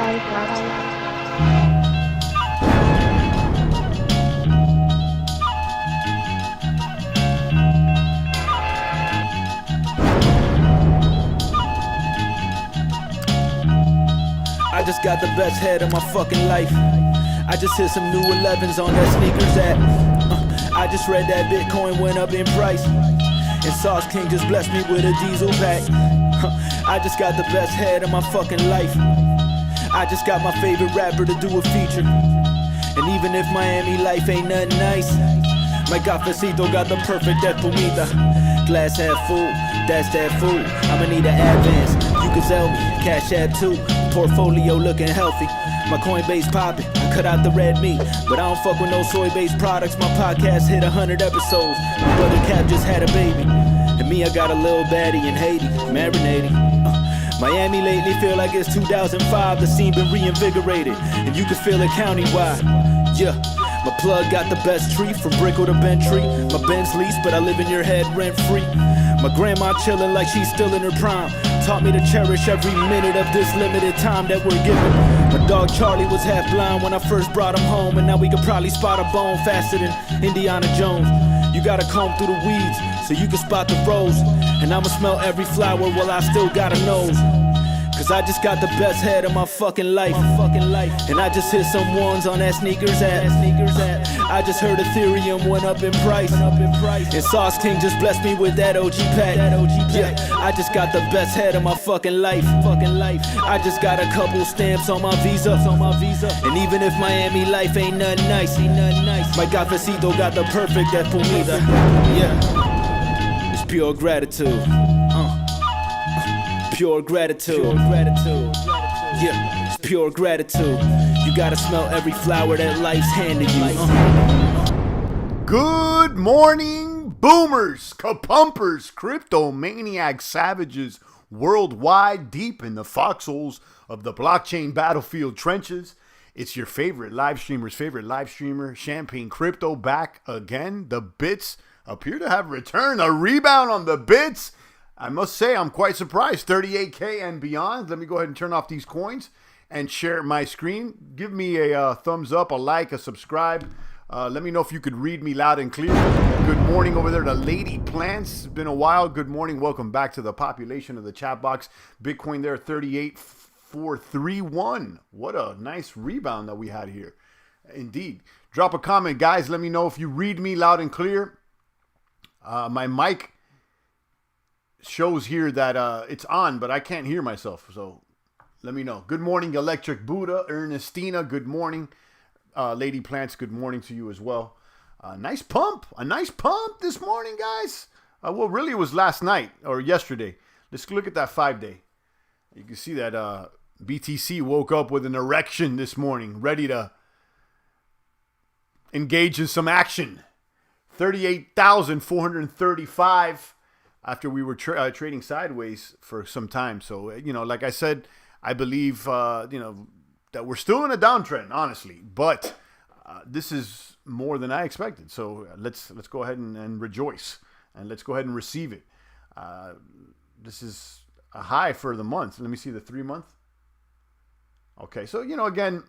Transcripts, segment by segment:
I just got the best head of my fucking life. I just hit some new 11s on that sneakers app. I just read that Bitcoin went up in price, and Sauce King just blessed me with a diesel pack. I just got the best head of my fucking life. I just got my favorite rapper to do a feature. And even if Miami life ain't nothing nice, my cafecito got the perfect espumita. Glass half full, that's that food. I'ma need an advance, you can sell me, cash app too. Portfolio looking healthy, my Coinbase popping. I cut out the red meat, but I don't fuck with no soy-based products. My podcast hit 100 episodes. My brother Cap just had a baby, and me, I got a little baddie in Haiti, marinating. Miami lately feel like it's 2005. The scene been reinvigorated, and you can feel it countywide. Yeah, my plug got the best tree, from Brickell to Bentry. My Benz lease, but I live in your head rent-free. My grandma chillin' like she's still in her prime. Taught me to cherish every minute of this limited time that we're given. My dog Charlie was half blind when I first brought him home, and now we could probably spot a bone faster than Indiana Jones. You gotta comb through the weeds so you can spot the rose, and I'ma smell every flower while I still got a nose. Cause I just got the best head of my fucking life. And I just hit some ones on that sneakers app. I just heard Ethereum went up in price, and Sauce King just blessed me with that OG pack. Yeah, I just got the best head of my fucking life. I just got a couple stamps on my visa. And even if Miami life ain't nothing nice, my cafecito got the perfect espumita. Yeah, it's pure gratitude. Pure gratitude. Yeah, it's pure gratitude. You gotta smell every flower that life's handed you. Good morning, boomers, kapumpers, cryptomaniac savages worldwide, deep in the foxholes of the blockchain battlefield trenches. It's your favorite live streamer's favorite live streamer, Champagne Crypto, back again. The bits appear to have returned. A rebound on the bits. I must say, I'm quite surprised. 38K and beyond. Let me go ahead and turn off these coins and share my screen. Give me a thumbs up, a like, a subscribe. Let me know if you could read me loud and clear. Good morning over there to Lady Plants. It's been a while. Good morning. Welcome back to the population of the chat box. Bitcoin there, 38,431. What a nice rebound that we had here. Indeed. Drop a comment, guys. Let me know if you read me loud and clear. My mic shows here that it's on, but I can't hear myself, so let me know. Good morning, Electric Buddha. Ernestina, good morning. Lady Plants, good morning to you as well. A nice pump this morning, guys. Well, really it was last night or yesterday. Let's look at that 5-day. You can see that BTC woke up with an erection this morning, ready to engage in some action. 38,435 after we were trading sideways for some time. So, like I said, I believe, that we're still in a downtrend, honestly. But this is more than I expected. So let's go ahead and rejoice. And let's go ahead and receive it. This is a high for the month. Let me see the 3-month. Okay, so, again,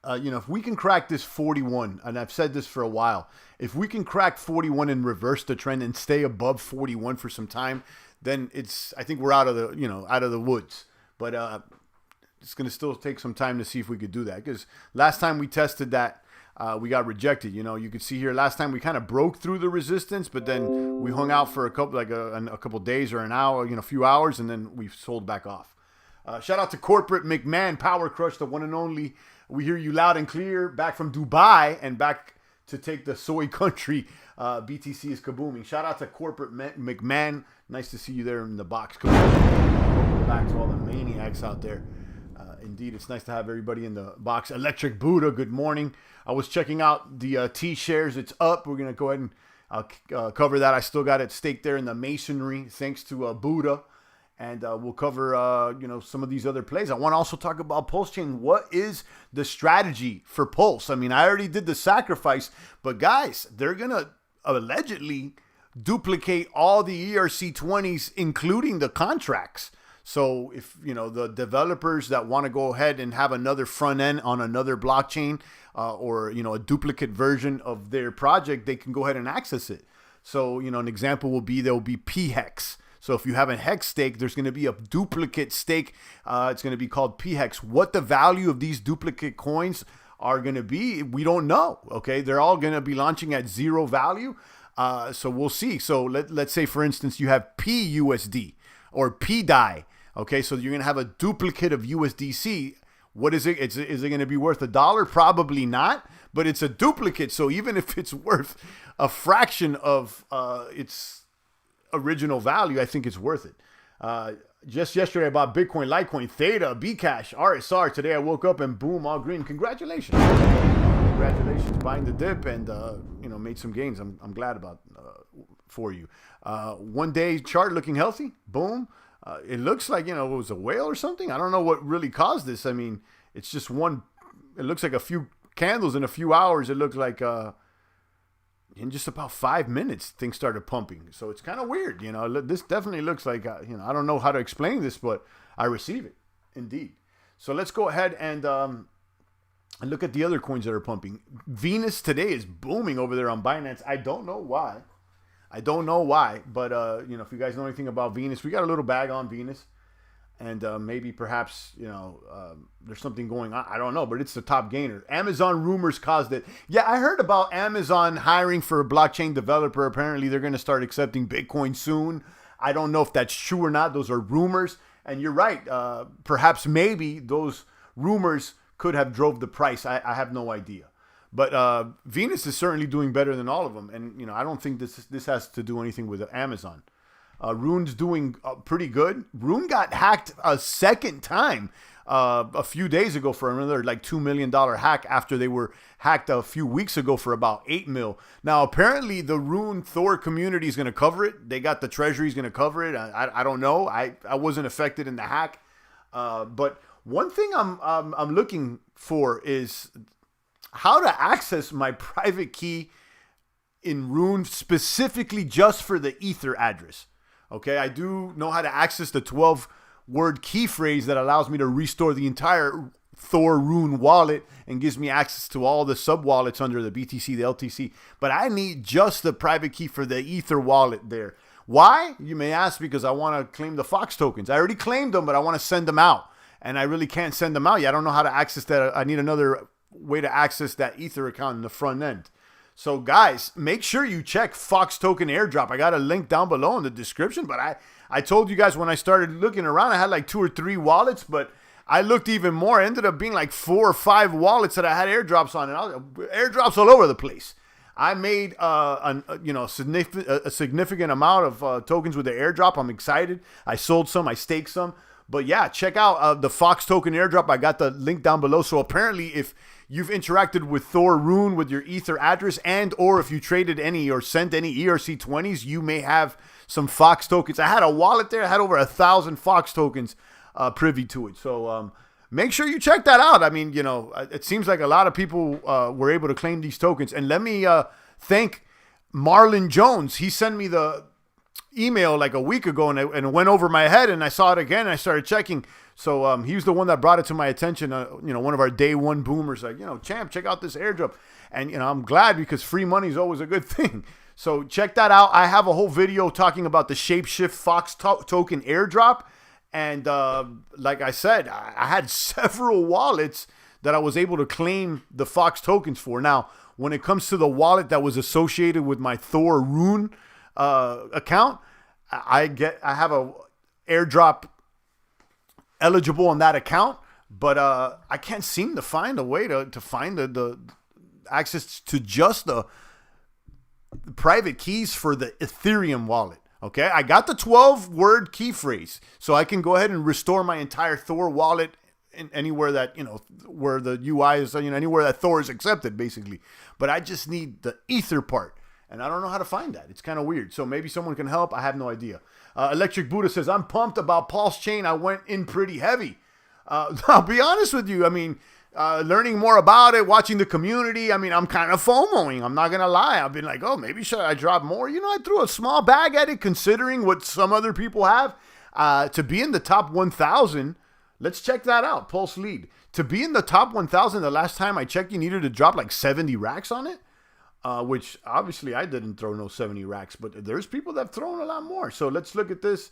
if we can crack this 41, and I've said this for a while, if we can crack 41 and reverse the trend and stay above 41 for some time, then I think we're out of the woods. But it's going to still take some time to see if we could do that, because last time we tested that, we got rejected. You could see here last time we kind of broke through the resistance, but then we hung out for a couple days or an hour, a few hours, and then we sold back off. Shout out to Corporate McMahon Power Crush, the one and only. We hear you loud and clear, back from Dubai and back to take the soy country. BTC is kabooming. Shout out to Corporate McMahon. Nice to see you there in the box. Welcome back to all the maniacs out there. Indeed, it's nice to have everybody in the box. Electric Buddha, good morning. I was checking out the T shares. It's up. We're going to go ahead and cover that. I still got it staked there in the masonry, thanks to Buddha. And we'll cover, some of these other plays. I want to also talk about Pulse Chain. What is the strategy for Pulse? I mean, I already did the sacrifice, but guys, they're going to allegedly duplicate all the ERC20s, including the contracts. So if, the developers that want to go ahead and have another front end on another blockchain, or, a duplicate version of their project, they can go ahead and access it. So, an example will be, there will be p-hex. So if you have a hex stake, there's going to be a duplicate stake. It's going to be called p-hex. What the value of these duplicate coins are going to be, we don't know. Okay, they're all going to be launching at zero value. So we'll see. So let's say, for instance, you have PUSD or PDAI. Okay, so you're going to have a duplicate of USDC. What is it? Is it going to be worth $1? Probably not, but it's a duplicate. So even if it's worth a fraction of its original value, I think it's worth it. Just yesterday I bought Bitcoin, Litecoin, Theta, Bcash, RSR. Today I woke up and boom, all green. Congratulations. Congratulations buying the dip and, made some gains. I'm glad about for you. 1 day chart looking healthy. Boom. It looks like, it was a whale or something. I don't know what really caused this. I mean, it's just it looks like a few candles in a few hours. It looked like in just about 5 minutes, things started pumping. So it's kind of weird. This definitely looks like, I don't know how to explain this, but I receive it indeed. So let's go ahead and look at the other coins that are pumping. Venus today is booming over there on Binance. I don't know why. But, if you guys know anything about Venus, we got a little bag on Venus. And maybe perhaps, there's something going on. I don't know, but it's the top gainer. Amazon rumors caused it. Yeah, I heard about Amazon hiring for a blockchain developer. Apparently, they're going to start accepting Bitcoin soon. I don't know if that's true or not. Those are rumors. And you're right. Perhaps maybe those rumors could have drove the price. I have no idea. But Venus is certainly doing better than all of them. And, I don't think this has to do anything with Amazon. Rune's doing pretty good. Rune got hacked a second time a few days ago for another like $2 million hack after they were hacked a few weeks ago for about $8 million. Now, apparently the Rune Thor community is going to cover it. They got the treasury's going to cover it. I don't know. I wasn't affected in the hack. But one thing I'm looking for is how to access my private key in Rune specifically just for the Ether address. Okay, I do know how to access the 12-word key phrase that allows me to restore the entire Thor Rune wallet and gives me access to all the sub-wallets under the BTC, the LTC. But I need just the private key for the Ether wallet there. Why? You may ask, because I want to claim the Fox tokens. I already claimed them, but I want to send them out. And I really can't send them out yet. I don't know how to access that. I need another way to access that Ether account in the front end. So guys, make sure you check Fox Token Airdrop. I got a link down below in the description, but I told you guys when I started looking around, I had like 2 or 3 wallets, but I looked even more. It ended up being like 4 or 5 wallets that I had airdrops on, and airdrops all over the place. I made a significant amount of tokens with the airdrop. I'm excited. I sold some, I staked some. But yeah, check out the Fox Token Airdrop. I got the link down below. So apparently if you've interacted with Thor Rune with your Ether address, and or if you traded any or sent any ERC20s, you may have some Fox tokens. I had a wallet there. I had over 1,000 Fox tokens privy to it. So make sure you check that out. I mean, it seems like a lot of people were able to claim these tokens. And let me thank Marlon Jones. He sent me the email like a week ago, and it went over my head, and I saw it again, and I started checking. So he was the one that brought it to my attention. One of our day one boomers, like, champ, check out this airdrop. And I'm glad, because free money is always a good thing. So check that out. I have a whole video talking about the Shapeshift Fox token airdrop. And like I said, I had several wallets that I was able to claim the Fox tokens for. Now, when it comes to the wallet that was associated with my Thor Rune account, I have a airdrop eligible on that account, but I can't seem to find a way to find the access to just the private keys for the Ethereum wallet. Okay, I got the 12-word key phrase, so I can go ahead and restore my entire Thor wallet in anywhere that, where the UI is, anywhere that Thor is accepted, basically. But I just need the Ether part, and I don't know how to find that. It's kind of weird. So maybe someone can help. I have no idea. Electric Buddha says, I'm pumped about Pulse Chain. I went in pretty heavy. I'll be honest with you. I mean, learning more about it, watching the community. I mean, I'm kind of FOMOing. I'm not going to lie. I've been like, oh, maybe should I drop more? I threw a small bag at it considering what some other people have. To be in the top 1,000, let's check that out. Pulse lead. To be in the top 1,000, the last time I checked, you needed to drop like 70 racks on it, which obviously I didn't throw no 70 racks, but there's people that have thrown a lot more. So let's look at this.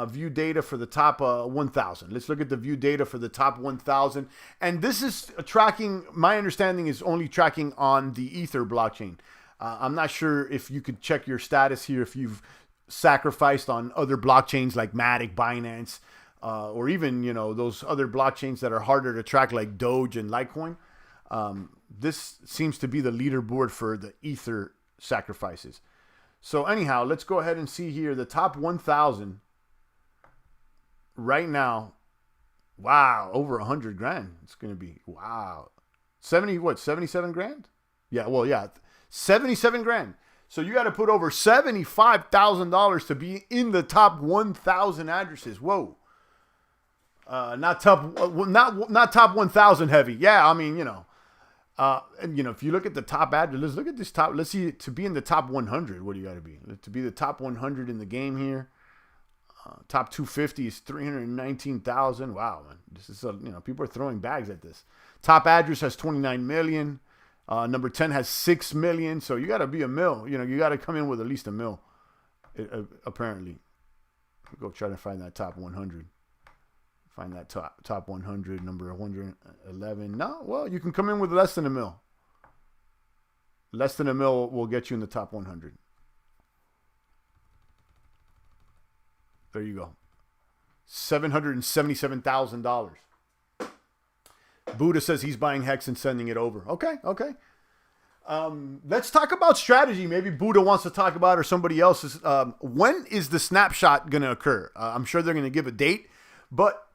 View data for the top 1,000. Let's look at the view data for the top 1,000. And this is tracking, my understanding is only tracking on the Ether blockchain. I'm not sure if you could check your status here if you've sacrificed on other blockchains like Matic, Binance, or even, you know, those other blockchains that are harder to track like Doge and Litecoin. This seems to be the leaderboard for the Ether sacrifices. So anyhow, let's go ahead and see here the top 1,000. Right now, wow, over 100 grand. It's going to be, wow. 77 grand? Yeah, well, yeah, 77 grand. So you got to put over $75,000 to be in the top 1,000 addresses. Whoa. Not top 1,000 heavy. Yeah, I mean, you know. And, you know, if you look at the top address, let's look at this top. Let's see, to be in the top 100, what do you got to be? To be the top 100 in the game here. Top 250 is 319,000. Wow, man. This is, you know, people are throwing bags at this. Top address has 29 million. Number 10 has 6 million. So you got to be a mil. You know, you got to come in with at least a mil, apparently. Go try to find that top 100. Find that top 100, number 111. No, well, you can come in with less than a mil. Less than a mil will get you in the top 100. There you go. $777,000. Buddha says he's buying Hex and sending it over. Okay. Let's talk about strategy. Maybe Buddha wants to talk about, or somebody else is. When is the snapshot going to occur? I'm sure they're going to give a date, but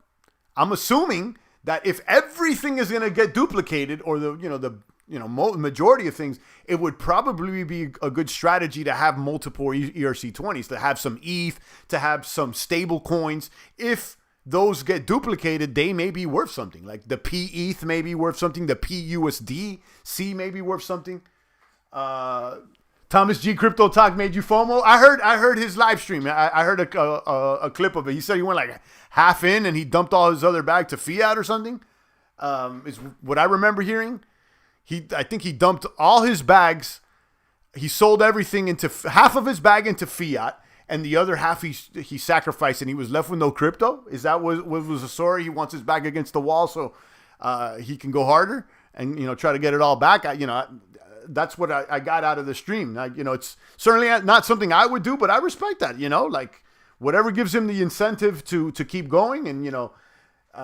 I'm assuming that if everything is going to get duplicated, or the majority of things, it would probably be a good strategy to have multiple ERC20s, to have some ETH, to have some stable coins. If those get duplicated, they may be worth something. Like the PETH may be worth something. The PUSDC may be worth something. Thomas G. Crypto Talk made you FOMO. I heard his live stream. I heard a clip of it. He said he went like half in and he dumped all his other bag to fiat or something. Is what I remember hearing. I think he dumped all his bags. He sold everything into half of his bag into fiat, and the other half he sacrificed, and he was left with no crypto. Is that what was the story? He wants his bag against the wall so he can go harder and, you know, try to get it all back. That's what I got out of the stream. It's certainly not something I would do, but I respect that. You know, like whatever gives him the incentive to keep going, and, you know.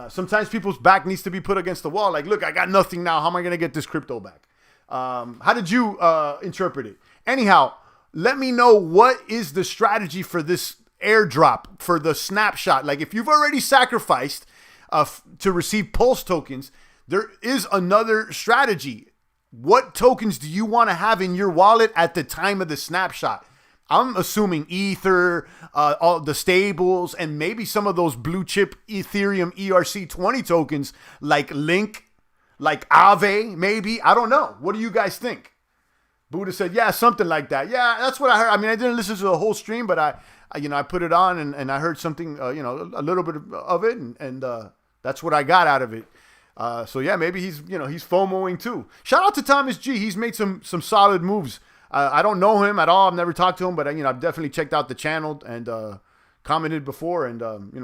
Sometimes people's back needs to be put against the wall. Like, look, I got nothing now. How am I going to get this crypto back? How did you interpret it? Anyhow, let me know what is the strategy for this airdrop, for the snapshot. Like, if you've already sacrificed to receive Pulse tokens, there is another strategy. What tokens do you want to have in your wallet at the time of the snapshot? I'm assuming Ether, all the stables, and maybe some of those blue chip Ethereum ERC20 tokens like Link, like Aave, maybe. I don't know. What do you guys think? Buddha said, yeah, something like that. Yeah, that's what I heard. I mean, I didn't listen to the whole stream, but I put it on and I heard something, a little bit of it, and that's what I got out of it. So yeah, maybe he's FOMOing too. Shout out to Thomas G. He's made some solid moves. I don't know him at all. I've never talked to him, but I've definitely checked out the channel and commented before, and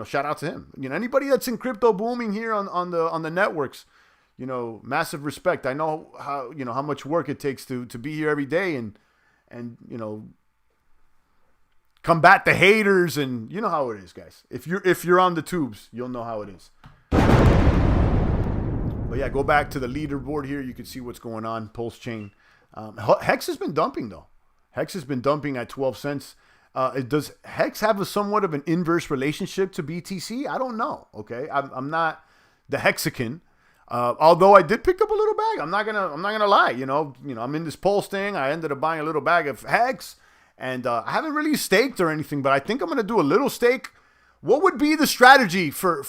shout out to him. Anybody that's in crypto booming here on the networks, massive respect. I know how much work it takes to be here every day and combat the haters, and you know how it is, guys. If you're on the tubes, you'll know how it is. But yeah, go back to the leaderboard here. You can see what's going on. Pulse chain. Hex has been dumping though. Hex has been dumping at 12 cents. Does Hex have somewhat of an inverse relationship to BTC? I don't know. Okay, I'm not the Hexican. Although I did pick up a little bag. I'm not gonna lie. I'm in this Pulse thing. I ended up buying a little bag of Hex, and I haven't really staked or anything, but I think I'm gonna do a little stake. What would be the strategy for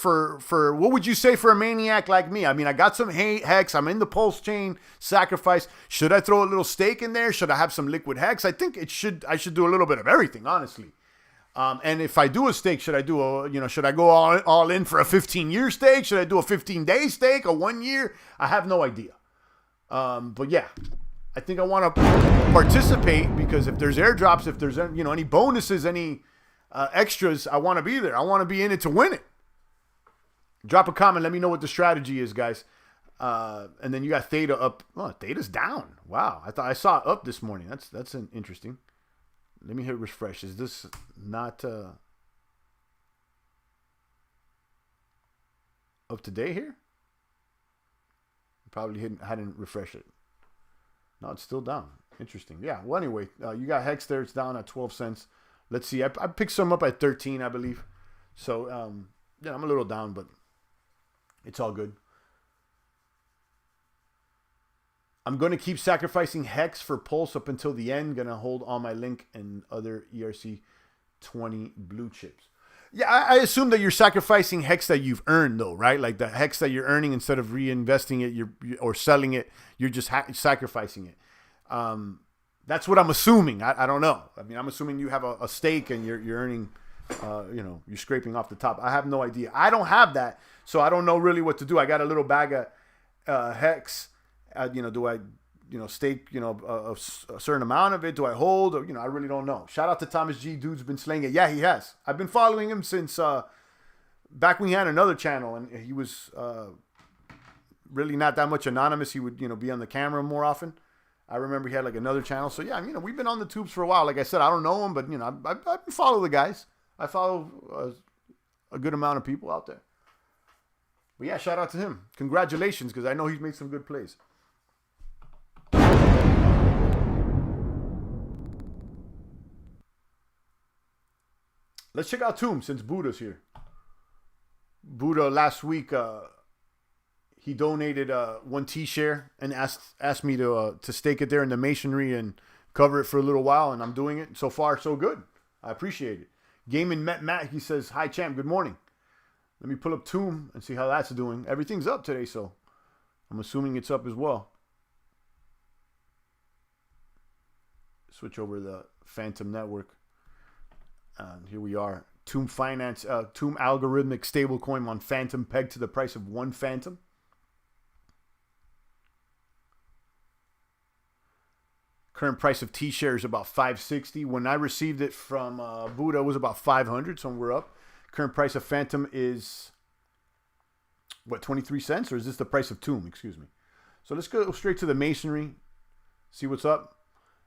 what would you say for a maniac like me? I mean, I got some Hex. I'm in the Pulse chain sacrifice. Should I throw a little stake in there? Should I have some liquid Hex? I think I should do a little bit of everything, honestly. And if I do a stake, should I do should I go all in for a 15-year stake? Should I do a 15-day stake, a 1 year? I have no idea. But yeah, I think I want to participate because if there's airdrops, if there's any bonuses, any extras, I want to be there. I want to be in it to win it. Drop a comment. Let me know what the strategy is, guys. And then you got Theta up. Oh, Theta's down. Wow. I thought I saw it up this morning. That's interesting. Let me hit refresh. Is this not up to date here? Probably hadn't refreshed it. No, it's still down. Interesting. Yeah. Well, anyway, you got Hex there. It's down at 12 cents. Let's see. I picked some up at 13, I believe. So, yeah, I'm a little down, but it's all good. I'm going to keep sacrificing Hex for Pulse up until the end. Going to hold on my Link and other ERC20 blue chips. Yeah, I assume that you're sacrificing Hex that you've earned, though, right? Like the Hex that you're earning, instead of reinvesting it or selling it, you're just sacrificing it. That's what I'm assuming. I don't know. I mean, I'm assuming you have a stake and you're earning, you're scraping off the top. I have no idea. I don't have that, so I don't know really what to do. I got a little bag of Hex. Do I, stake, a certain amount of it? Do I hold? Or, I really don't know. Shout out to Thomas G. Dude's been slaying it. Yeah, he has. I've been following him since back when he had another channel, and he was really not that much anonymous. He would, be on the camera more often. I remember he had like another channel. So yeah, we've been on the tubes for a while. Like I said, I don't know him, but I follow the guys. I follow a good amount of people out there. But yeah, shout out to him. Congratulations, because I know he's made some good plays. Let's check out Tomb since Buddha's here. Buddha last week, he donated 1 T-share and asked me to stake it there in the masonry and cover it for a little while, and I'm doing it. So far, so good. I appreciate it. Gaming Met Matt, he says, "Hi champ, good morning." Let me pull up Tomb and see how that's doing. Everything's up today, so I'm assuming it's up as well. Switch over the Phantom Network. Here we are. Tomb Finance, Tomb algorithmic stablecoin on Phantom pegged to the price of 1 Phantom. Current price of T-share is about 560. When I received it from Buddha, it was about 500, so we're up. Current price of Phantom is, 23 cents? Or is this the price of Tomb? Excuse me. So let's go straight to the masonry, see what's up.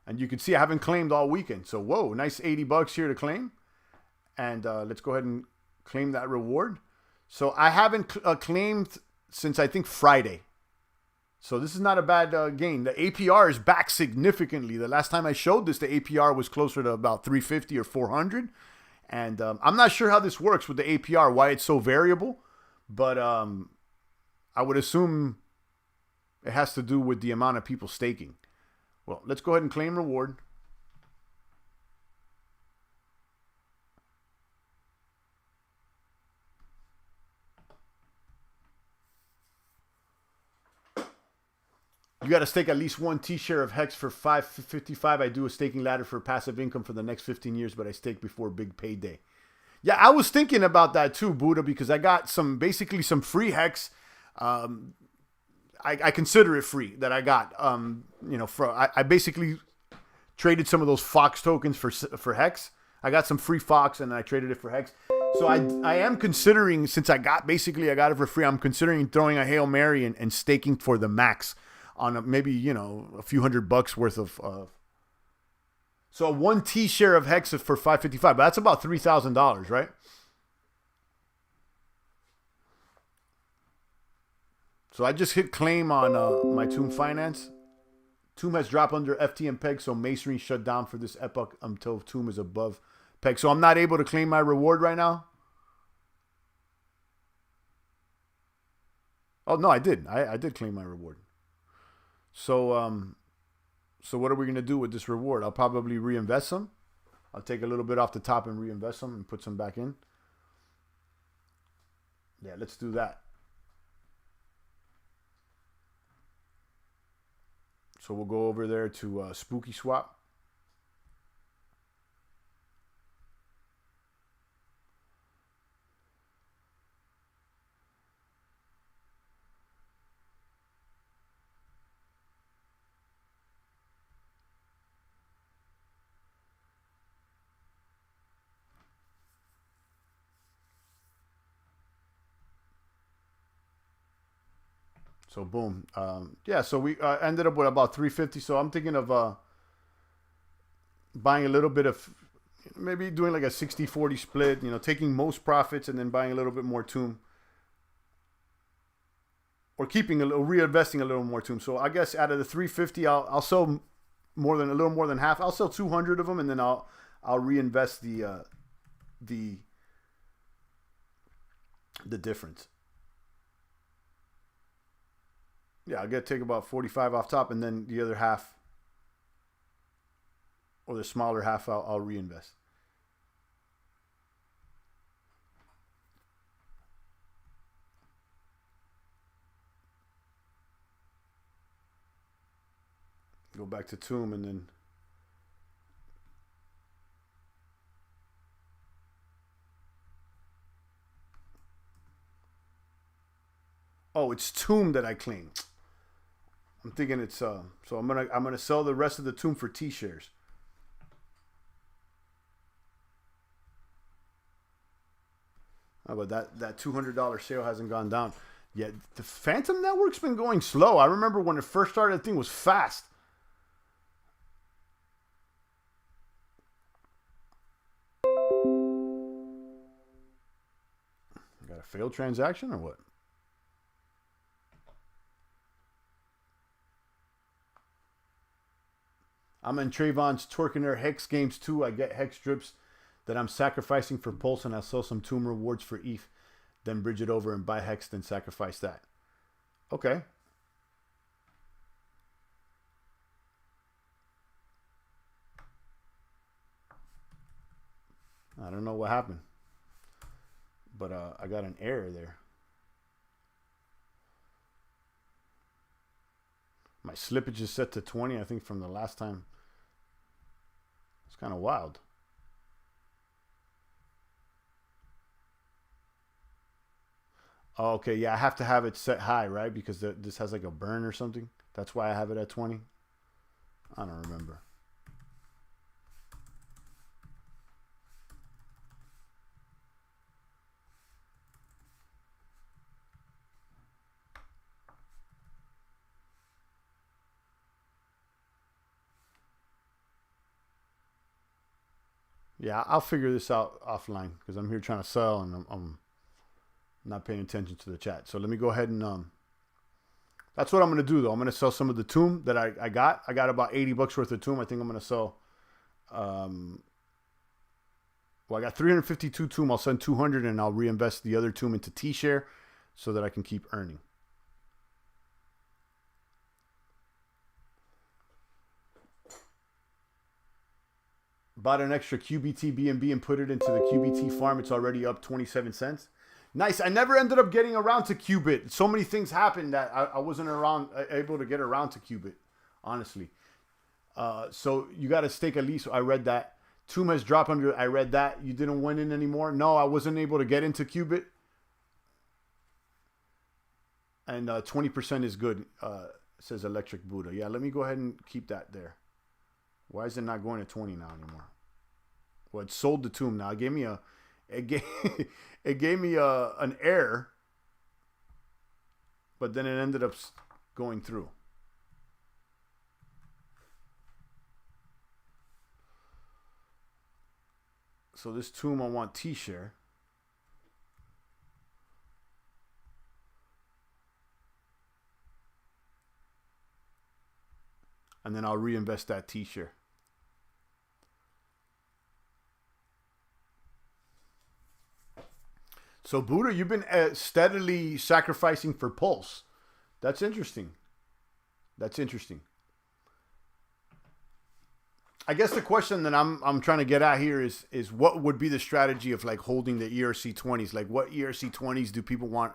And you can see I haven't claimed all weekend. So, whoa, nice $80 here to claim. And let's go ahead and claim that reward. So I haven't claimed since, I think, Friday. So this is not a bad gain. The APR is back significantly. The last time I showed this, the APR was closer to about 350 or 400. And I'm not sure how this works with the APR, why it's so variable. But I would assume it has to do with the amount of people staking. Well, let's go ahead and claim reward. You got to stake at least 1 T-share of Hex for $5.55. I do a staking ladder for passive income for the next 15 years, but I stake before big payday. Yeah, I was thinking about that too, Buddha, because I got basically some free Hex. I consider it free that I got. I basically traded some of those Fox tokens for Hex. I got some free Fox and I traded it for Hex. So I am considering, since I got it for free, I'm considering throwing a Hail Mary and staking for the max on maybe, a few $100 worth of. So 1 T-share of Hex is for $5.55, but that's about $3,000, right? So I just hit claim on my Tomb Finance. Tomb has dropped under FTM peg, so Masonry shut down for this epoch until Tomb is above peg. So I'm not able to claim my reward right now. Oh, no, I did. I did claim my reward. So what are we going to do with this reward? I'll probably reinvest some. I'll take a little bit off the top and reinvest some and put some back in. Yeah, let's do that. So we'll go over there to Spooky Swap. So boom. Yeah, so we ended up with about 350. So I'm thinking of buying a little bit of, maybe doing like a 60-40 split, taking most profits and then buying a little bit more tomb. Or reinvesting a little more tomb. So I guess out of the 350, I'll sell a little more than half. I'll sell 200 of them, and then I'll reinvest the difference. Yeah, I'll take about 45 off top, and then the other half, or the smaller half, I'll reinvest. Go back to tomb, and then it's tomb that I claim. I'm thinking it's so I'm gonna sell the rest of the tomb for T shares. Oh, but that $200 sale hasn't gone down yet. The Phantom Network's been going slow. I remember when it first started, the thing was fast. Got a failed transaction or what? I'm in Trayvon's Torkener Hex games too. I get Hex drips that I'm sacrificing for Pulse, and I'll sell some tomb rewards for ETH, then bridge it over and buy Hex, then sacrifice that. Okay. I don't know what happened, but I got an error there. My slippage is set to 20, I think, from the last time. It's kind of wild. Oh, okay, yeah, I have to have it set high, right? Because this has like a burn or something. That's why I have it at 20. I don't remember. Yeah, I'll figure this out offline because I'm here trying to sell and I'm not paying attention to the chat. So let me go ahead and that's what I'm going to do though. I'm going to sell some of the tomb that I got. I got about $80 worth of tomb. I think I'm going to sell well, I got 352 tomb. I'll send 200 and I'll reinvest the other tomb into T-share so that I can keep earning. Bought an extra QBT BNB and put it into the QBT farm. It's already up 27 cents. Nice. I never ended up getting around to Qubit. So many things happened that I wasn't able to get around to Qubit, honestly. So you got to stake at least. I read that. Tomb has dropped under. I read that. You didn't win in anymore. No, I wasn't able to get into Qubit. And 20% is good, says Electric Buddha. Yeah, let me go ahead and keep that there. Why is it not going to 20 now anymore? Well, it sold the tomb now. It gave me an error, but then it ended up going through. So this tomb I want T-share. And then I'll reinvest that T-share. So Buddha, you've been steadily sacrificing for Pulse. That's interesting. That's interesting. I guess the question that I'm trying to get at here is what would be the strategy of like holding the ERC20s? Like what ERC20s do people want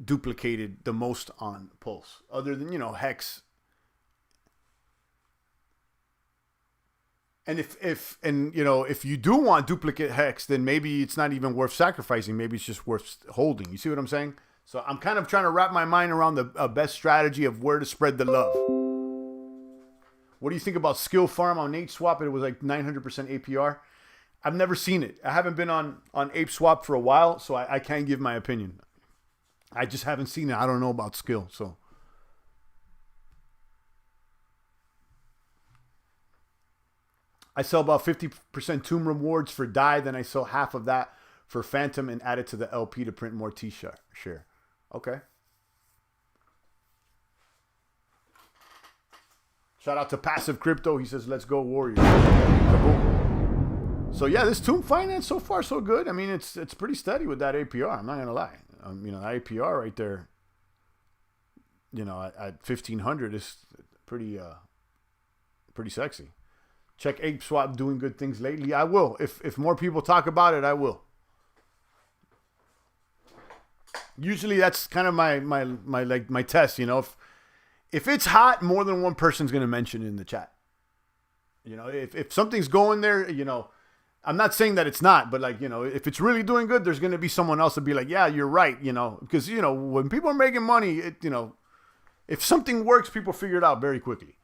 duplicated the most on Pulse? Other than, Hex. And if you do want duplicate Hex, then maybe it's not even worth sacrificing. Maybe it's just worth holding. You see what I'm saying? So I'm kind of trying to wrap my mind around the best strategy of where to spread the love. What do you think about Skill Farm on ApeSwap? It was like 900% APR. I've never seen it. I haven't been on ApeSwap for a while, so I can't give my opinion. I just haven't seen it. I don't know about skill. So I sell about 50% Tomb rewards for die. Then I sell half of that for Phantom and add it to the LP to print more T-shirt. Share. Okay. Shout out to Passive Crypto. He says, let's go Warriors. So yeah, this Tomb finance so far so good. I mean, it's pretty steady with that APR. I'm not gonna lie. You know, that APR right there, you know, at 1,500 is pretty sexy. Check Ape Swap doing good things lately. I will. If more people talk about it, I will. Usually that's kind of my test, you know. If it's hot, more than one person's gonna mention it in the chat. You know, if something's going there, you know, I'm not saying that it's not, but like, you know, if it's really doing good, there's gonna be someone else to be like, yeah, you're right, you know, because you know when people are making money, you know, if something works, people figure it out very quickly.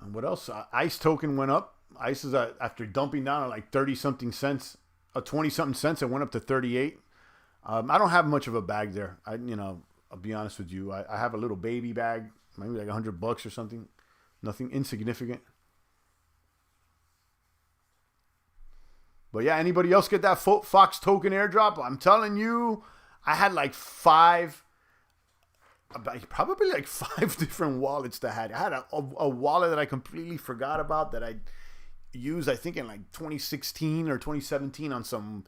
And what else? ICE token went up. ICE is after dumping down at like 30-something cents, 20-something cents, it went up to 38. I don't have much of a bag there. You know, I'll be honest with you. I have a little baby bag, maybe like $100 or something. Nothing insignificant. But yeah, anybody else get that Fox token airdrop? I'm telling you, I had like probably like five different wallets that had. I had a wallet that I completely forgot about that I used, I think, in like 2016 or 2017 on some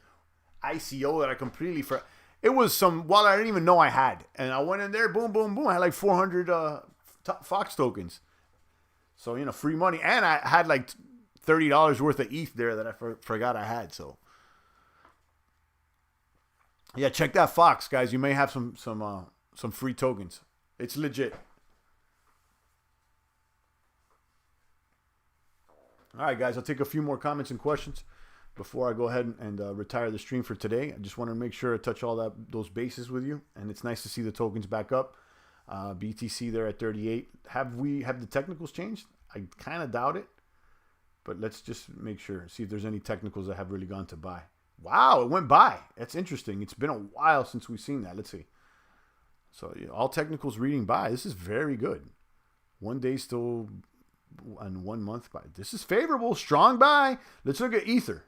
ICO that I completely forgot. It was some wallet I didn't even know I had. And I went in there, boom, boom, boom. I had like 400 Fox tokens. So, you know, free money. And I had like $30 worth of ETH there that I forgot I had. So, yeah, check that Fox, guys. You may have some free tokens. It's legit. All right, guys. I'll take a few more comments and questions before I go ahead and retire the stream for today. I just want to make sure I touch all those bases with you. And it's nice to see the tokens back up. BTC there at 38. Have the technicals changed? I kind of doubt it. But let's just make sure. See if there's any technicals that have really gone to buy. Wow, it went by. That's interesting. It's been a while since we've seen that. Let's see. So yeah, all technicals reading buy. This is very good. 1 day still and 1 month buy. This is favorable. Strong buy. Let's look at Ether.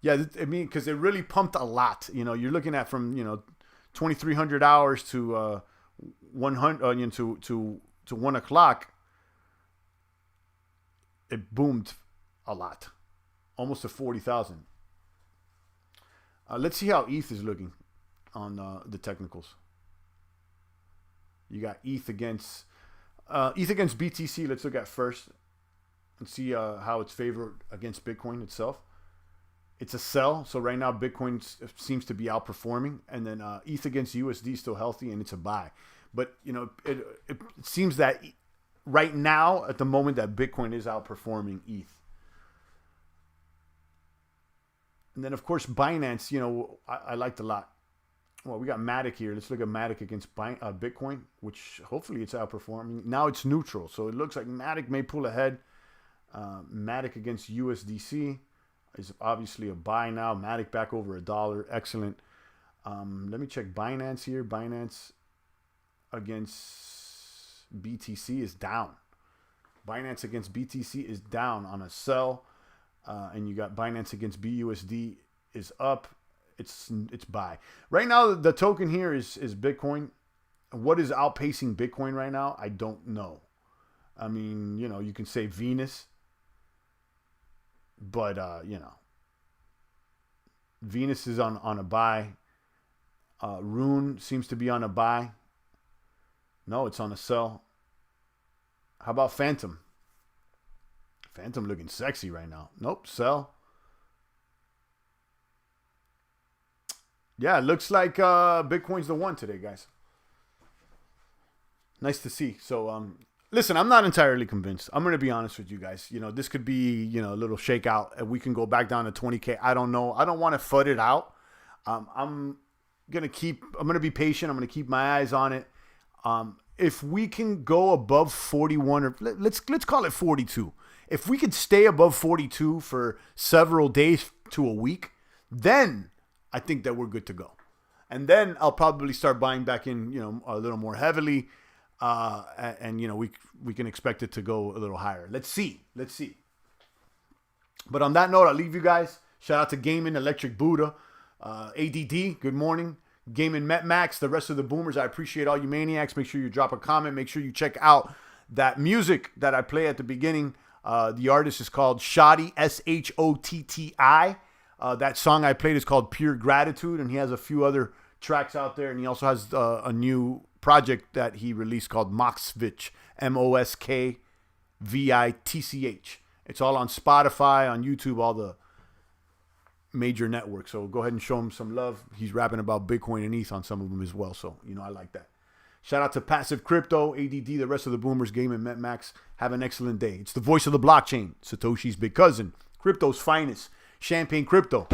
Yeah, I mean, because it really pumped a lot. You know, you're looking at from, you know, 2,300 hours to 100 to 1 o'clock. It boomed a lot, almost to 40,000. Let's see how ETH is looking on the technicals. You got ETH against BTC. Let's look at first and see how it's favored against Bitcoin itself. It's a sell, so right now Bitcoin seems to be outperforming, and then ETH against USD is still healthy, and it's a buy. But you know, it seems that right now, at the moment, that Bitcoin is outperforming ETH. And then, of course, Binance, you know, I liked a lot. Well, we got Matic here. Let's look at Matic against Bitcoin, which hopefully it's outperforming. Now it's neutral, so it looks like Matic may pull ahead. Matic against USDC is obviously a buy now. Matic back over $1. Excellent. Let me check Binance here. Binance against BTC is down. Binance against BTC is down on a sell. And you got Binance against BUSD is up. It's buy. Right now, the token here is Bitcoin. What is outpacing Bitcoin right now? I don't know. I mean, you know, you can say Venus. But, you know, Venus is on a buy. Rune seems to be on a buy. No, it's on a sell. How about Phantom? Phantom looking sexy right now. Nope, sell. Yeah, it looks like Bitcoin's the one today, guys. Nice to see. So, listen, I'm not entirely convinced. I'm going to be honest with you guys. You know, this could be, you know, a little shakeout. And we can go back down to 20K. I don't know. I don't want to FUD it out. I'm going to be patient. I'm going to keep my eyes on it. If we can go above 41, or let's call it 42. If we could stay above 42 for several days, to a week, then I think that we're good to go. And then I'll probably start buying back in, a little more heavily. And we can expect it to go a little higher. Let's see. But on that note, I'll leave you guys. Shout out to Gaming Electric Buddha, ADD. Good morning. Gaming MetMax, the rest of the boomers. I appreciate all you maniacs. Make sure you drop a comment. Make sure you check out that music that I play at the beginning. The artist is called Shotti, Shotti. That song I played is called Pure Gratitude, and he has a few other tracks out there. And he also has a new project that he released called Moskvich, Moskvitch. It's all on Spotify, on YouTube, all the major networks. So go ahead and show him some love. He's rapping about Bitcoin and ETH on some of them as well. So, I like that. Shout out to Passive Crypto, ADD, the rest of the boomers, Gaming MetMax. Have an excellent day. It's the voice of the blockchain, Satoshi's big cousin, crypto's finest, Champagne Crypto.